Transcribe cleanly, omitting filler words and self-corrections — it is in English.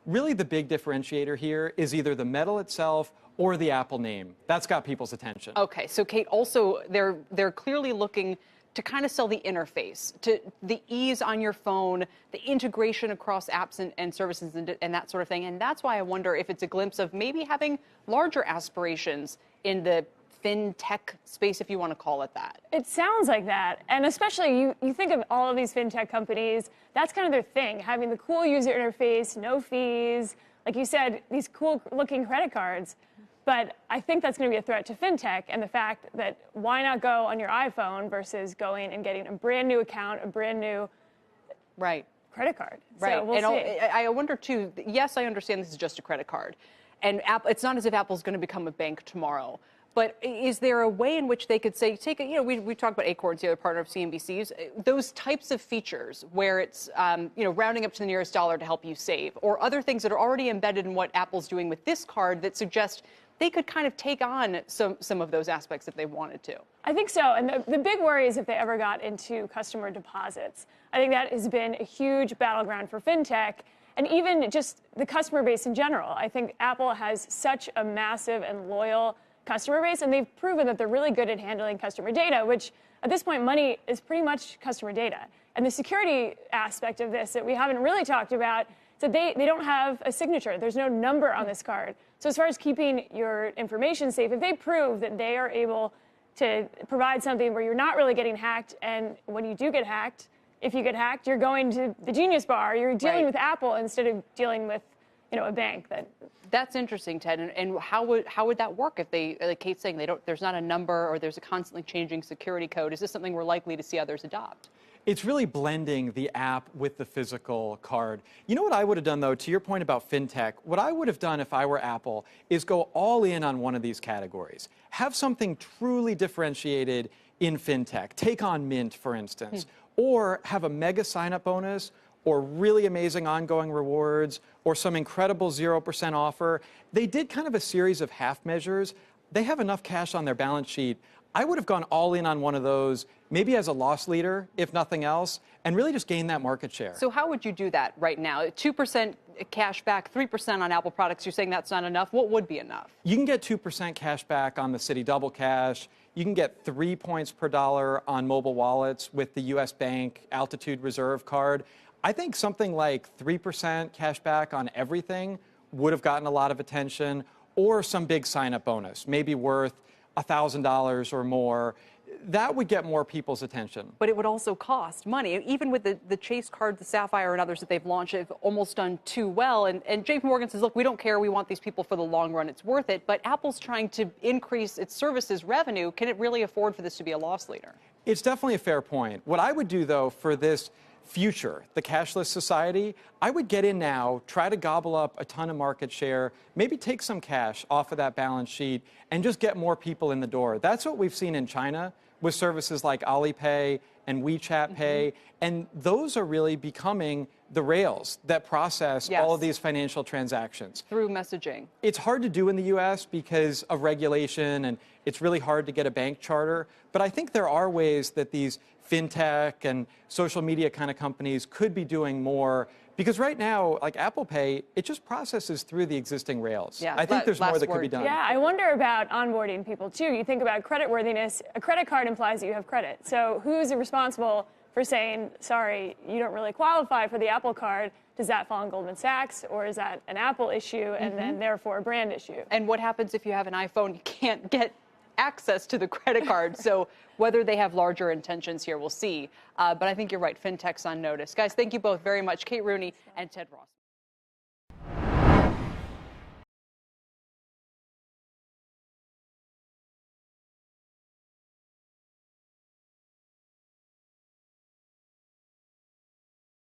Really, the big differentiator here is either the metal itself or the Apple name. That's got people's attention. Okay, so Kate, also they're clearly looking to kind of sell the interface, to the ease on your phone, the integration across apps and services and that sort of thing. And that's why I wonder if it's a glimpse of maybe having larger aspirations in the fintech space, if you want to call it that. It sounds like that. And especially you think of all of these fintech companies, that's kind of their thing, having the cool user interface, no fees, like you said, these cool looking credit cards. But I think that's going to be a threat to fintech, and the fact that why not go on your iPhone versus going and getting a brand new account, a brand new credit card. Right. So we'll see. I wonder too, yes, I understand this is just a credit card. And it's not as if Apple's going to become a bank tomorrow. But is there a way in which they could say, we talked about Acorns, the other partner of CNBC's, those types of features where it's, rounding up to the nearest dollar to help you save, or other things that are already embedded in what Apple's doing with this card that suggest they could kind of take on some of those aspects if they wanted to? I think so. And the big worry is if they ever got into customer deposits. I think that has been a huge battleground for fintech and even just the customer base in general. I think Apple has such a massive and loyal customer base, and they've proven that they're really good at handling customer data, which at this point, money is pretty much customer data. And the security aspect of this that we haven't really talked about is that they don't have a signature. There's no number on this card. So as far as keeping your information safe, if they prove that they are able to provide something where you're not really getting hacked, and when you do get hacked, if you get hacked, you're going to the Genius Bar, you're dealing with Apple instead of dealing with a bank. That's interesting, Ted. And how would that work if they, like Kate's saying, there's not a number or there's a constantly changing security code? Is this something we're likely to see others adopt? It's really blending the app with the physical card. You know what I would have done, though, to your point about fintech, what I would have done if I were Apple is go all in on one of these categories. Have something truly differentiated in fintech. Take on Mint, for instance, or have a mega sign-up bonus, or really amazing ongoing rewards, or some incredible 0% offer. They did kind of a series of half measures. They have enough cash on their balance sheet. I would have gone all in on one of those, maybe as a loss leader, if nothing else, and really just gain that market share. So how would you do that right now? 2% cash back, 3% on Apple products. You're saying that's not enough. What would be enough? You can get 2% cash back on the Citi Double Cash. You can get 3 points per dollar on mobile wallets with the U.S. Bank Altitude Reserve card. I think something like 3% cash back on everything would have gotten a lot of attention, or some big sign-up bonus, maybe worth $1,000 or more. That would get more people's attention. But it would also cost money. Even with the Chase card, the Sapphire, and others that they've launched, they've almost done too well. And JP Morgan says, look, we don't care. We want these people for the long run. It's worth it. But Apple's trying to increase its services revenue. Can it really afford for this to be a loss leader? It's definitely a fair point. What I would do, though, for this future, the cashless society, I would get in now, try to gobble up a ton of market share, maybe take some cash off of that balance sheet, and just get more people in the door. That's what we've seen in China with services like Alipay and WeChat Pay, and those are really becoming the rails that process all of these financial transactions. Through messaging. It's hard to do in the U.S. because of regulation, and it's really hard to get a bank charter, but I think there are ways that these fintech and social media kind of companies could be doing more, because right now, like Apple Pay, it just processes through the existing rails. Yeah, I think there's more that could be done. Yeah, I wonder about onboarding people too. You think about creditworthiness. A credit card implies that you have credit. So who's responsible for saying, sorry, you don't really qualify for the Apple card? Does that fall on Goldman Sachs, or is that an Apple issue and then therefore a brand issue? And what happens if you have an iPhone? You can't get access to the credit card. So whether they have larger intentions here, we'll see. But I think you're right. Fintech's on notice. Guys, thank you both very much. Kate Rooney and Ted Rossman.